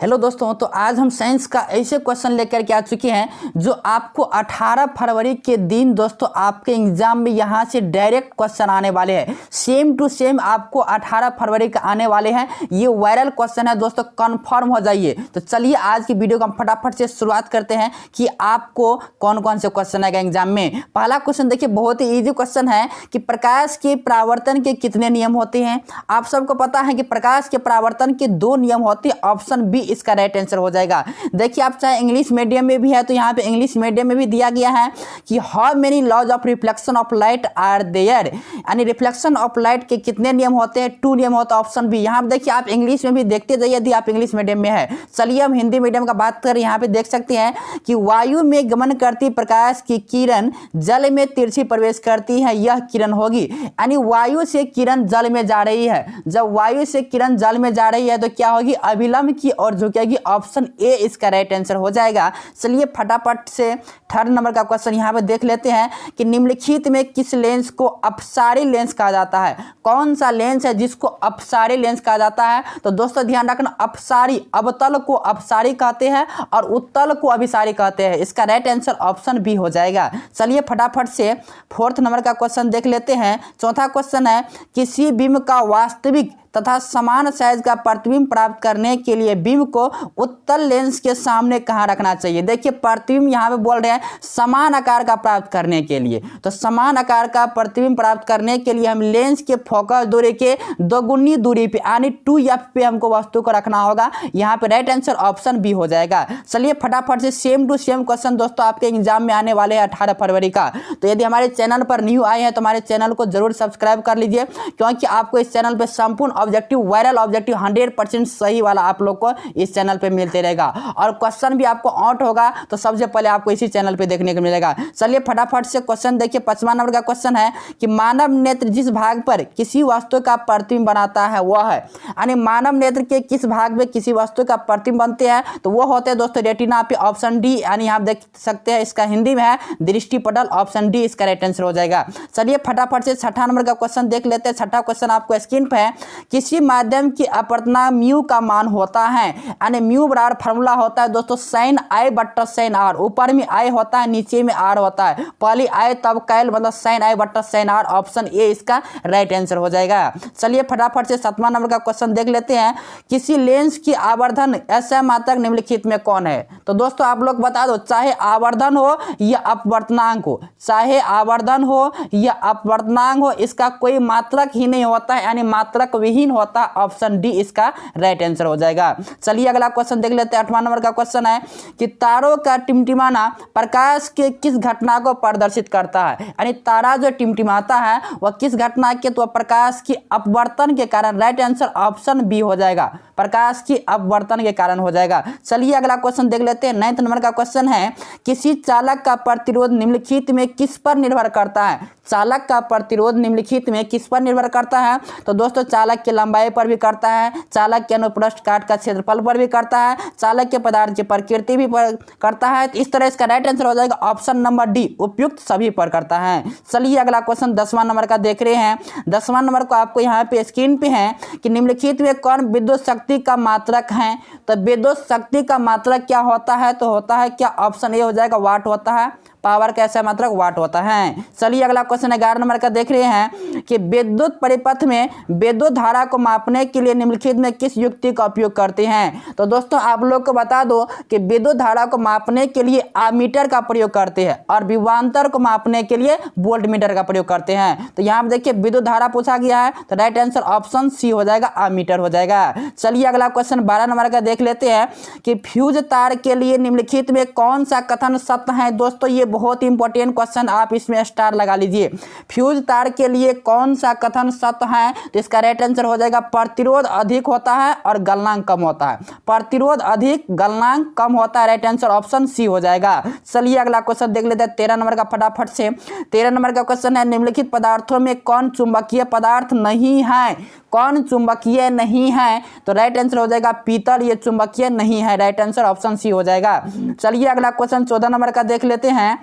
Hello दोस्तों, तो आज हम साइंस का ऐसे क्वेश्चन लेकर के आ चुके हैं जो आपको 18 फरवरी के दिन दोस्तों आपके एग्जाम में यहाँ से डायरेक्ट क्वेश्चन आने वाले हैं। सेम टू सेम आपको 18 फरवरी का आने वाले हैं। ये वायरल क्वेश्चन है दोस्तों, कंफर्म हो जाइए। तो चलिए आज की वीडियो को हम फटाफट से शुरुआत करते हैं कि आपको कौन कौन से क्वेश्चन आएगा एग्जाम में। पहला क्वेश्चन देखिए, बहुत ही ईजी क्वेश्चन है कि प्रकाश के परावर्तन के कितने नियम होते हैं। आप सबको पता है कि प्रकाश के परावर्तन के 2 नियम होते हैं। ऑप्शन बी इसका राइट आंसर हो जाएगा। देखिए, आप चाहे इंग्लिश मीडियम में भी है तो यहाँ पे इंग्लिश मीडियम में भी दिया गया है कि how many laws of reflection of light are there, यानी रिफ्लेक्शन ऑफ लाइट के कितने नियम होते हैं। 2 नियम होता है। Option B. यहाँ पे देखिए, आप इंग्लिश में भी देखते जाइए यदि आप इंग्लिश मीडियम में है। चलिए हम हिंदी मीडियम का बात करें। यहाँ पे देख सकते हैं कि वायु में गमन करती प्रकाश की किरण जल में तिरछी प्रवेश करती है, यह किरण होगी। यानी वायु से किरण जल में जा रही है। जब वायु से किरण जल में जा रही है तो क्या होगी, अभिलंब की ओर झुकेगी। ऑप्शन ए इसका राइट आंसर हो जाएगा। चलिए फटाफट से थर्ड नंबर का क्वेश्चन यहाँ पे देख लेते हैं कि निम्नलिखित में किस लेंस को अपसारी लेंस कहा जाता है। कौन सा लेंस है जिसको अपसारी लेंस कहा जाता है। तो दोस्तों ध्यान रखना, अपसारी, अवतल को अपसारी कहते हैं और उत्तल को अभिसारी कहते हैं। इसका राइट आंसर ऑप्शन बी हो जाएगा। चलिए फटाफट से फोर्थ नंबर का क्वेश्चन देख लेते हैं। चौथा क्वेश्चन है, किसी बिंब का वास्तविक तथा समान साइज का प्रतिबिंब प्राप्त करने के लिए बिंब को उत्तल लेंस के सामने कहाँ रखना चाहिए। देखिए, प्रतिबिंब यहाँ पे बोल रहे हैं समान आकार का प्राप्त करने के लिए। तो समान आकार का प्रतिबिंब प्राप्त करने के लिए हम लेंस के फोकस दूरी के दोगुनी दूरी पे यानी 2f पे हमको वस्तु को रखना होगा। यहाँ पे राइट आंसर ऑप्शन बी हो जाएगा। चलिए फटाफट से सेम टू सेम क्वेश्चन दोस्तों आपके एग्जाम में आने वाले हैं 18 फरवरी का। तो यदि हमारे चैनल पर न्यू आए हैं तो हमारे चैनल को जरूर सब्सक्राइब कर लीजिए, क्योंकि आपको इस चैनल पर संपूर्ण ऑब्जेक्टिव, वायरल ऑब्जेक्टिव 100% सही वाला आप लोग को इस चैनल पे मिलते रहेगा। और क्वेश्चन भी आपको आउट होगा तो सबसे पहले आपको इसी चैनल पे देखने को मिलेगा। चलिए फटाफट से क्वेश्चन देखिए। 5वां नंबर का क्वेश्चन है कि मानव नेत्र जिस भाग पर किसी वस्तु का प्रतिबिंब बनाता है वह है, यानी मानव नेत्र के किस भाग में किसी वस्तु का प्रतिबिंब बनते हैं तो वो होते हैं दोस्तों रेटिना पे। ऑप्शन डी, यानी आप देख सकते हैं इसका हिंदी में है दृष्टिपटल। ऑप्शन डी इसका राइट आंसर हो जाएगा। चलिए फटाफट से 6ठा नंबर का क्वेश्चन देख लेते हैं। 6ठा क्वेश्चन आपको स्क्रीन पे है। किसी माध्यम की अपवर्तनांक म्यू का मान होता है, यानी म्यू बराबर फार्मूला होता है दोस्तों साइन आई बट्टा साइन आर। ऊपर में आई होता है, नीचे में आर होता है। पहले आई तब कैल, मतलब साइन आई बट्टा साइन आर। ऑप्शन ए इसका राइट आंसर हो जाएगा। चलिए फटाफट से 7वां नंबर का क्वेश्चन देख लेते हैं। किसी लेंस की आवर्धन ऐसा मात्रक निम्नलिखित में कौन है। तो दोस्तों आप लोग बता दो, चाहे आवर्धन हो या अपवर्तनांक हो, चाहे आवर्धन हो या अपवर्तनांक हो, इसका कोई मात्रक ही नहीं होता है, यानी मात्रक विहीन होता है। ऑप्शन डी इसका राइट आंसर हो जाएगा। चलिए अगला क्वेश्चन देख लेते हैं। 8वां नंबर का क्वेश्चन है कि तारों का टिमटिमाना प्रकाश के किस घटना को प्रदर्शित करता है, यानी तारा जो टिमटिमाता है वह किस घटना के, तो प्रकाश की अपवर्तन के कारण। राइट आंसर ऑप्शन बी हो जाएगा, प्रकाश की अपवर्तन के कारण हो जाएगा। चलिए अगला क्वेश्चन देख लेते हैं। 9वां नंबर का क्वेश्चन है, किसी चालक का प्रतिरोध निम्नलिखित में किस पर निर्भर करता है। चालक का प्रतिरोध निम्नलिखित में किस पर निर्भर करता है। तो दोस्तों चालक की लंबाई पर भी करता है, चालक के अनुप्रस्थ काट का क्षेत्रफल पर भी करता है, चालक के पदार्थ की प्रकृति भी पर करता है। तो इस तरह इसका राइट आंसर हो जाएगा ऑप्शन नंबर डी, उपयुक्त सभी पर करता है। चलिए अगला क्वेश्चन 10वां नंबर का देख रहे हैं। 10वां नंबर को आपको यहाँ पे स्क्रीन पे है कि निम्नलिखित में कौन विद्युत शक्ति का मात्रक है। तो विद्युत शक्ति का मात्रक क्या होता है, तो होता है क्या, ऑप्शन ए हो जाएगा वाट होता है। पावर का ऐसा मात्रक वाट होता है। चलिए अगला क्वेश्चन 11 नंबर का देख रहे हैं कि विद्युत परिपथ में विद्युत धारा को मापने के लिए निम्नलिखित में किस युक्ति का उपयोग करते हैं। तो दोस्तों आप लोग को बता दो कि विद्युत धारा को मापने के लिए आमीटर का प्रयोग करते हैं और विभवांतर को मापने के लिए वोल्ट मीटर का प्रयोग करते हैं। तो यहाँ पे देखिए विद्युत धारा पूछा गया है तो राइट आंसर ऑप्शन सी हो जाएगा, आमीटर हो जाएगा। चलिए अगला क्वेश्चन 12 नंबर का देख लेते हैं कि फ्यूज तार के लिए निम्नलिखित में कौन सा कथन सत्य है। दोस्तों ये बहुत इंपॉर्टेंट क्वेश्चन, आप इसमें स्टार लगा लीजिए। फ्यूज तार के लिए कौन सा कथन सत्य है, तो इसका राइट आंसर हो जाएगा प्रतिरोध अधिक होता है और गलनांक कम होता है। प्रतिरोध अधिक, गलनांक कम होता है। राइट आंसर ऑप्शन सी हो जाएगा। चलिए अगला क्वेश्चन देख लेते हैं 13 नंबर का फटाफट से। 13 नंबर का क्वेश्चन है, निम्नलिखित पदार्थों में कौन चुंबकीय पदार्थ नहीं है। कौन चुंबकीय नहीं है, तो राइट आंसर हो जाएगा पीतल, ये चुंबकीय नहीं है। राइट आंसर ऑप्शन सी हो जाएगा। चलिए अगला क्वेश्चन 14 नंबर का देख लेते हैं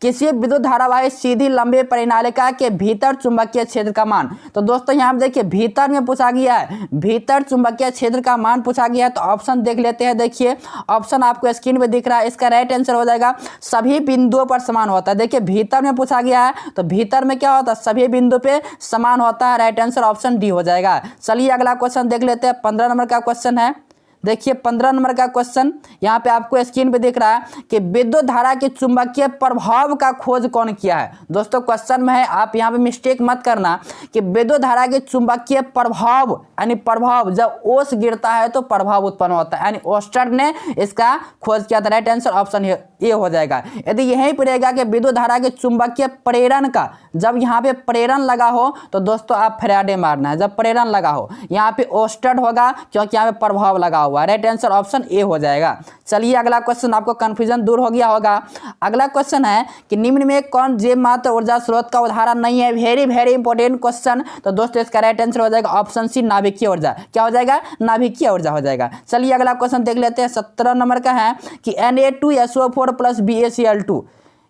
किसी विद्युत धारावाही सीधी लंबी परिनालिका के भीतर चुंबकीय क्षेत्र का मान। तो दोस्तों यहाँ पे देखिए भीतर में पूछा गया है, भीतर चुंबकीय क्षेत्र का मान पूछा गया है। तो ऑप्शन देख लेते हैं। देखिए ऑप्शन आपको स्क्रीन पे दिख रहा है, इसका राइट आंसर हो जाएगा सभी बिंदुओं पर समान होता है। देखिए भीतर में पूछा गया है तो भीतर में क्या होता है, सभी बिंदु पे समान होता है। राइट आंसर ऑप्शन डी हो जाएगा। चलिए अगला क्वेश्चन देख लेते हैं। 15 नंबर का क्वेश्चन है। देखिए 15 नंबर का क्वेश्चन यहाँ पे आपको स्क्रीन पे दिख रहा है कि विद्युत धारा के चुंबकीय प्रभाव का खोज कौन किया है। दोस्तों क्वेश्चन में है, आप यहाँ पे मिस्टेक मत करना कि विद्युत धारा के चुंबकीय प्रभाव यानी प्रभाव, जब ओस गिरता है तो प्रभाव उत्पन्न होता है, यानी ओस्टर ने इसका खोज किया था। राइट आंसर ऑप्शन ए हो जाएगा। यदि यही पड़ेगा कि विद्युत धारा के चुंबकीय प्रेरण का, जब यहाँ पे प्रेरण लगा हो तो दोस्तों आप फैराडे मारना है। जब प्रेरण लगा हो यहाँ पे ओस्टर होगा क्योंकि यहाँ पे प्रभाव लगा हुआ है। राइट आंसर ऑप्शन ए हो जाएगा। चलिए अगला क्वेश्चन, आपको कंफ्यूजन दूर हो गया होगा। अगला क्वेश्चन है कि निम्न में कौन जैव मात्र ऊर्जा स्रोत का उदाहरण नहीं है। Very very important question. तो दोस्तों इसका राइट आंसर हो जाएगा ऑप्शन सी नाभिकीय ऊर्जा। क्या हो जाएगा, नाभिकीय ऊर्जा हो जाएगा। चलिए अगला क्वेश्चन देख लेते हैं। 17 नंबर का है कि Na2SO4 + BaCl2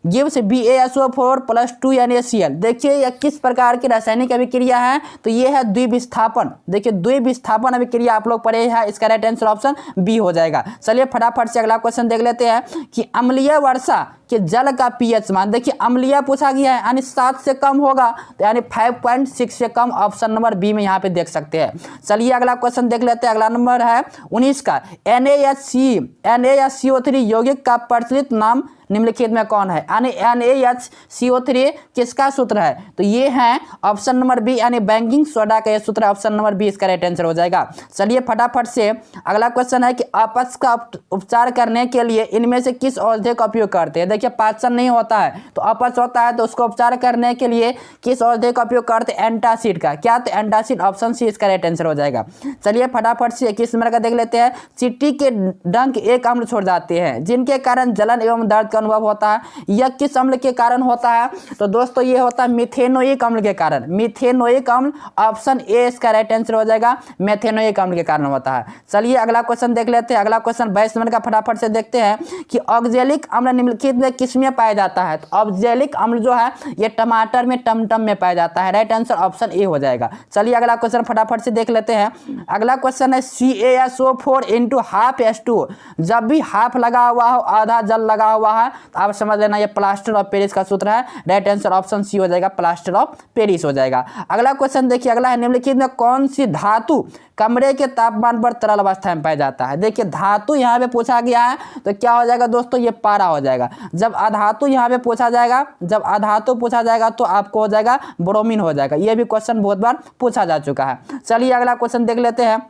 gives BaSO4 + 2NaCl। देखिए यह किस प्रकार की रासायनिक अभिक्रिया है, तो ये है द्विविस्थापन। देखिए द्विविस्थापन अभिक्रिया आप लोग पढ़े हैं, इसका राइट आंसर ऑप्शन बी हो जाएगा। चलिए फटाफट से अगला क्वेश्चन देख लेते हैं कि अम्लीय वर्षा के जल का पीएच मान। देखिए अम्लीय पूछा गया है, यानी 7 से कम होगा, तो यानी 5.6 से कम, ऑप्शन नंबर बी में यहाँ पे देख सकते हैं। चलिए अगला क्वेश्चन देख लेते हैं। अगला नंबर है 19 का, NaCO3 यौगिक का प्रचलित नाम निम्नलिखित में कौन है। यानी NaCO3 किसका सूत्र है, तो ये है ऑप्शन नंबर बी, यानी बैंकिंग सोडा का ये सूत्र है। ऑप्शन नंबर बी इसका राइट आंसर हो जाएगा। चलिए फटाफट से अगला क्वेश्चन है कि अपच का उपचार करने के लिए इनमें से किस औषधि का उपयोग करते हैं। देखिए पाचन नहीं होता है तो अपच होता है, तो उसको उपचार करने के लिए किस औषधि का उपयोग करते हैं, एंटासिड का। क्या, तो एंटासिड, ऑप्शन सी इसका राइट आंसर हो जाएगा। चलिए फटाफट से 21 नंबर का देख लेते हैं। चींटी के डंक एक अम्ल छोड़ जाते हैं जिनके कारण जलन एवं दर्द अनुभव होता है। यह किस अम्ल के कारण होता है, तो दोस्तों ये होता है मिथेनोइक अम्ल के कारण। मिथेनोइक अम्ल, ऑप्शन ए इसका राइट आंसर हो जाएगा, मेथेनोइक अम्ल के कारण होता है। चलिए अगला क्वेश्चन देख लेते हैं। अगला क्वेश्चन 22 नंबर का फटाफट से देखते हैं कि ऑक्जेलिक अम्ल निम्नलिखित में किसमें पाया जाता है। तो ऑक्जेलिक अम्ल जो है ये टमाटर में, टमटम में पाया जाता है। राइट आंसर ऑप्शन ए हो जाएगा। चलिए अगला क्वेश्चन फटाफट से देख लेते हैं। अगला क्वेश्चन है CaSO4 × ½ H2। जब भी हाफ लगा हुआ हो, आधा जल लगा हुआ है, तो आप समझ लेना ये प्लास्टर ऑफ पेरिस का सूत्र है। राइट आंसर ऑप्शन सी हो जाएगा, प्लास्टर ऑफ पेरिस हो जाएगा। अगला क्वेश्चन देखिए, अगला है निम्नलिखित में कौन सी धातु कमरे के तापमान पर तरल अवस्था में पाया जाता है। देखिए धातु यहाँ पे पूछा गया है, तो क्या हो जाएगा दोस्तों, ये पारा हो जाएगा। जब अधातु यहाँ पे पूछा जाएगा, जब अधातु पूछा जाएगा तो आपको हो जाएगा ब्रोमीन हो जाएगा। ये भी क्वेश्चन बहुत बार पूछा जा चुका है। चलिए अगला क्वेश्चन देख लेते हैं।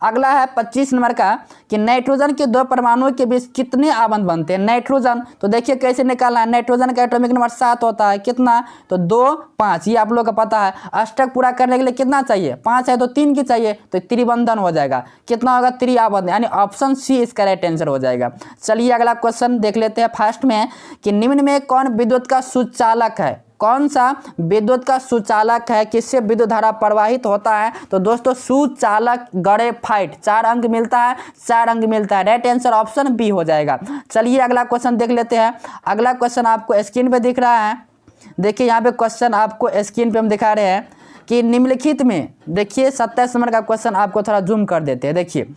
अगला है 25 नंबर का कि नाइट्रोजन के 2 परमाणुओं के बीच कितने आबंध बनते हैं। नाइट्रोजन, तो देखिए कैसे निकालना है। नाइट्रोजन का एटॉमिक नंबर 7 होता है, कितना, तो 2 5, ये आप लोग को पता है। अष्टक पूरा करने के लिए कितना चाहिए, 5 है तो 3 की चाहिए, तो त्रिबंधन हो जाएगा। कितना होगा, 3 आबंध, यानी ऑप्शन सी इसका राइट आंसर हो जाएगा। चलिए अगला क्वेश्चन देख लेते हैं फर्स्ट में कि निम्न में कौन विद्युत का सुचालक है। कौन सा विद्युत का सुचालक है, किससे विद्युत धारा प्रवाहित होता है, तो दोस्तों सुचालक ग्रेफाइट। 4 अंक मिलता है, 4 अंक मिलता है। राइट आंसर ऑप्शन बी हो जाएगा। चलिए अगला क्वेश्चन देख लेते हैं। अगला क्वेश्चन आपको स्क्रीन पे दिख रहा है। देखिए यहाँ पे क्वेश्चन आपको स्क्रीन पे हम दिखा रहे हैं कि निम्नलिखित में, देखिए 27 नंबर का क्वेश्चन आपको थोड़ा जूम कर देते हैं। देखिए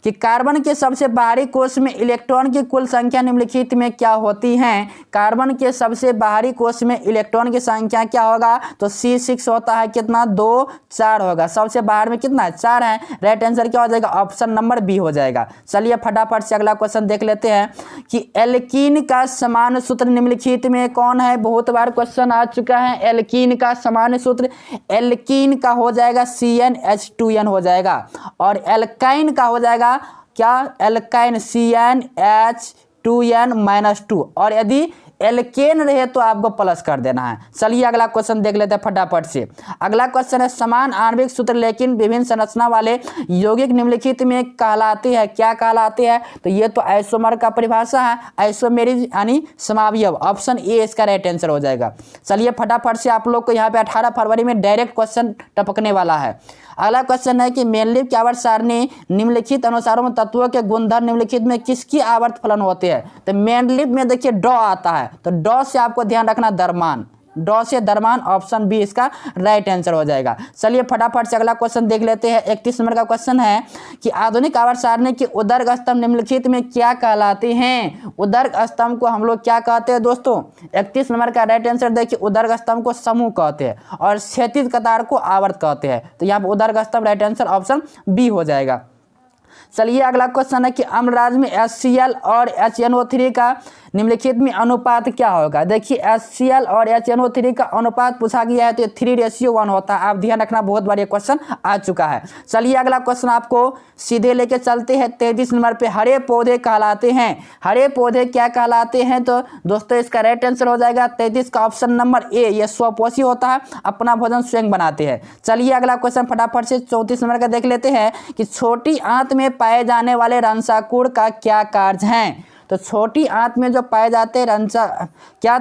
कि कार्बन के सबसे बाहरी कोश में इलेक्ट्रॉन की कुल संख्या निम्नलिखित में क्या होती है। कार्बन के सबसे बाहरी कोश में इलेक्ट्रॉन की संख्या क्या होगा, तो C6 होता है। कितना, 2 4 होगा। सबसे बाहर में कितना है, 4 है। राइट आंसर क्या हो जाएगा, ऑप्शन नंबर बी हो जाएगा। चलिए फटाफट से अगला क्वेश्चन देख लेते हैं कि एल्कीन का समान सूत्र निम्नलिखित में कौन है। बहुत बार क्वेश्चन आ चुका है। एल्कीन का समान सूत्र, एल्कीन का हो जाएगा CnH2n हो जाएगा, और एल्काइन का हो जाएगा क्या, एल्काइन CnH2n-2, और यदि एल्केन रहे तो आपको प्लस कर देना है। चलिए अगला क्वेश्चन देख लेते हैं फटाफट से। अगला क्वेश्चन है समान आणविक सूत्र लेकिन विभिन्न संरचना वाले यौगिक निम्नलिखित में कहलाते हैं। क्या कहलाते हैं, तो ये तो आइसोमर का परिभाषा है, आइसोमेरिज यानी समावयव। ऑप्शन ए इसका राइट आंसर हो जाएगा। चलिए फटाफट से आप लोग को यहाँ पे 18 फरवरी में डायरेक्ट क्वेश्चन टपकने वाला है। अगला क्वेश्चन है कि मेनलिव की आवर्त सारणी निम्नलिखित अनुसारों में तत्वों के गुणधर्म निम्नलिखित में किसकी आवर्त फलन होते हैं। तो मेनलिव में देखिए ड्रॉ आता है, है, तो डॉ से आपको ध्यान रखना दरमान, डॉ से दरमान, ऑप्शन बी इसका राइट आंसर हो जाएगा। चलिए फटाफट से अगला क्वेश्चन देख लेते हैं। 31 नंबर का क्वेश्चन है कि आधुनिक आवर्त सारणी के उदर्ग स्तंभ निम्नलिखित में क्या कहलाते हैं। उदर्ग स्तंभ को हम लोग क्या कहते हैं दोस्तों? 31 नंबर का राइट आंसर देखिए, उदर्ग स्तंभ को समूह कहते हैं और क्षैतिज कतार को आवर्त कहते हैं। तो यहाँ पर उदर्ग स्तंभ राइट आंसर ऑप्शन बी हो जाएगा। चलिए अगला क्वेश्चन है कि अम्लराज में HCl और HNO3 का निम्नलिखित में अनुपात क्या होगा। देखिए HCl और HNO3 का अनुपात पूछा गया है, तो 3:1 होता है। आप ध्यान रखना, बहुत बार ये क्वेश्चन आ चुका है। चलिए अगला क्वेश्चन आपको सीधे लेके चलते हैं। 33 नंबर पे हरे पौधे कहलाते हैं। हरे पौधे क्या कहलाते हैं? तो दोस्तों इसका राइट आंसर हो जाएगा 33 का ऑप्शन नंबर ए, ये स्वपोषी होता है, अपना भोजन स्वयं बनाते हैं। चलिए अगला क्वेश्चन फटाफट से 34 नंबर का देख लेते हैं कि छोटी आंत में पाए जाने वाले रंसाकूड़ का क्या कार्य है। तो छोटी आंत में जो पाए जाते हैं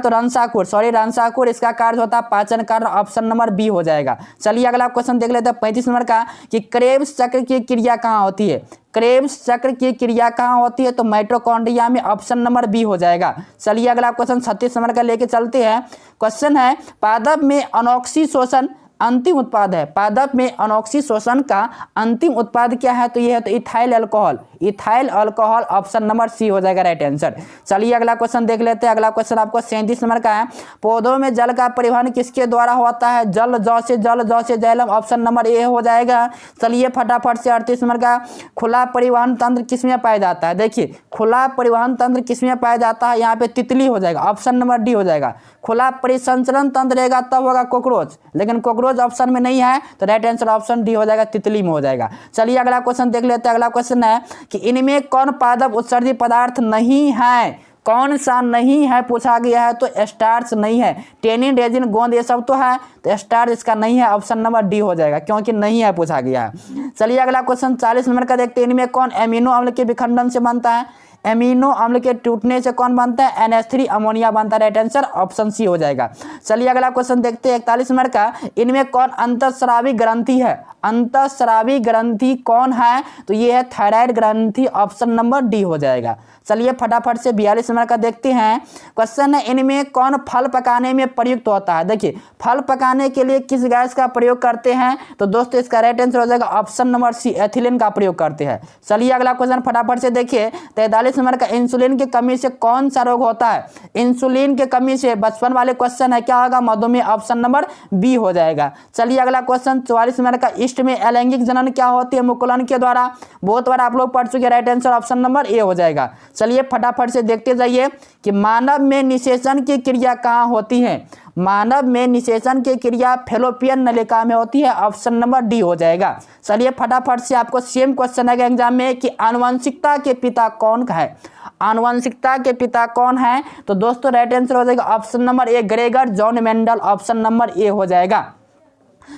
रंसाकूड़, इसका कार्य होता है पाचन कार्य, ऑप्शन नंबर बी हो जाएगा। चलिए अगला क्वेश्चन देख लेते हैं 35 नंबर का कि क्रेब्स चक्र की क्रिया कहाँ होती है। क्रेब्स चक्र की क्रिया कहाँ होती है? तो माइटोकॉन्ड्रिया में, ऑप्शन नंबर बी हो जाएगा। चलिए अगला क्वेश्चन 36 नंबर का लेके चलते हैं। क्वेश्चन है पादप में अनोक्सी शोषण अंतिम उत्पाद है। पादप में अनोक्सी शोषण का अंतिम उत्पाद क्या है? तो यह है तो ethyl alcohol, ethyl alcohol, option number C हो जाएगा राइट आंसर। चलिए अगला क्वेश्चन देख लेते हैं। अगला क्वेश्चन आपको 37 नंबर का है, पौधों में जल का परिवहन किसके द्वारा होता है? जल जौ से जैलम, ऑप्शन नंबर ए हो जाएगा। चलिए फटाफट से 38 नंबर का खुला परिवहन तंत्र किसमें पाया जाता है। देखिए खुला परिवहन तंत्र किसमें पाया जाता है? यहाँ पे तितली हो जाएगा, ऑप्शन नंबर डी हो जाएगा। खुला परिसंचरण तंत्र रहेगा तब होगा कॉकरोच, लेकिन कॉकरोच ऑप्शन में नहीं है, तो राइट आंसर ऑप्शन डी हो जाएगा, तितली में हो जाएगा। चलिए अगला क्वेश्चन देख लेते हैं। अगला क्वेश्चन है कि इनमें कौन पादप उत्सर्जी पदार्थ नहीं है? कौन सा नहीं है पूछा गया है, तो स्टार्च नहीं है। टेनिन, रेजिन, गोंद ये सब तो है, तो स्टार्च इसका नहीं है, ऑप्शन नंबर डी हो जाएगा, क्योंकि नहीं है पूछा गया है। चलिए अगला क्वेश्चन 40 नंबर का देखते हैं। इनमें कौन एमिनो अम्ल के विखंडन से बनता है? एमिनो अम्ल के टूटने से कौन बनता है? NH3 अमोनिया बनता है, राइट आंसर ऑप्शन सी हो जाएगा। चलिए अगला क्वेश्चन देखते हैं 41 नंबर का, इनमें कौन अंतःस्रावी ग्रंथि है? अंतःस्रावी ग्रंथि कौन है? तो ये है थायराइड ग्रंथि, ऑप्शन नंबर डी हो जाएगा। चलिए फटाफट से 42 नंबर का देखते हैं। क्वेश्चन है इनमें कौन फल पकाने में प्रयुक्त होता है? देखिए फल पकाने के लिए किस गैस का प्रयोग करते हैं? तो दोस्तों इसका राइट आंसर हो जाएगा ऑप्शन नंबर सी, एथिलीन का प्रयोग करते हैं। चलिए अगला क्वेश्चन फटाफट से देखिए 43 नंबर का, इंसुलिन की कमी से कौन सा रोग होता है? इंसुलिन की कमी से, बचपन वाले क्वेश्चन है, क्या होगा? मधुमेह, ऑप्शन नंबर बी हो जाएगा। चलिए अगला क्वेश्चन 44 नंबर का, ईस्ट में अलैंगिक जनन क्या होती है? मुकुलन के द्वारा, बहुत बार आप लोग पढ़ चुके, right answer option number A हो जाएगा। चलिए फटाफट से देखते जाइए कि मानव में निषेचन की क्रिया कहाँ होती है? मानव में निषेचन की क्रिया फेलोपियन नलिका में होती है, ऑप्शन नंबर डी हो जाएगा। चलिए फटाफट से आपको सेम क्वेश्चन है एग्जाम में कि आनुवंशिकता के पिता कौन है? आनुवंशिकता के पिता कौन है? तो दोस्तों राइट आंसर हो जाएगा option number A, Gregor John Mendel, option number A हो जाएगा।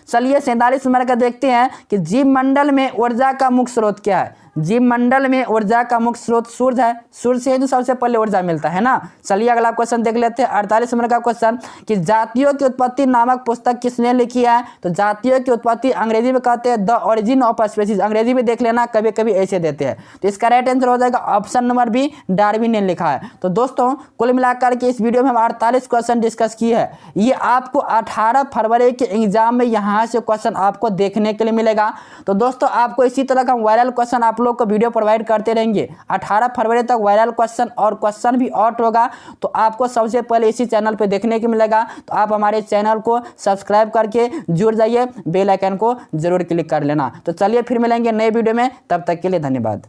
चलिए 47 नंबर का देखते हैं कि जीव मंडल में ऊर्जा का मुख्य स्रोत क्या है? जीव मंडल में ऊर्जा का मुख्य स्रोत सूर्य है, सूर्य से ही तो सबसे पहले ऊर्जा मिलता है ना। चलिए अगला क्वेश्चन देख लेते हैं 48 नंबर का क्वेश्चन कि जातियों की उत्पत्ति नामक पुस्तक किसने लिखी है? तो जातियों की उत्पत्ति अंग्रेजी में कहते हैं द ओरिजिन ऑफ स्पीशीज, अंग्रेजी में देख लेना, कभी कभी ऐसे देते हैं, तो इसका राइट आंसर हो जाएगा ऑप्शन नंबर बी, डार्विन ने लिखा है। तो दोस्तों कुल मिलाकर के इस वीडियो में हम 48 क्वेश्चन डिस्कस किए हैं। ये आपको 18 फरवरी के एग्जाम में यहाँ से क्वेश्चन आपको देखने के लिए मिलेगा। तो दोस्तों आपको इसी तरह का वायरल क्वेश्चन आप लोग को वीडियो प्रोवाइड करते रहेंगे। 18 फरवरी तक वायरल क्वेश्चन और क्वेश्चन भी आउट होगा, तो आपको सबसे पहले इसी चैनल पे देखने को मिलेगा। तो आप हमारे चैनल को सब्सक्राइब करके जुड़ जाइए, बेल आइकन को जरूर क्लिक कर लेना। तो चलिए फिर मिलेंगे नए वीडियो में, तब तक के लिए धन्यवाद।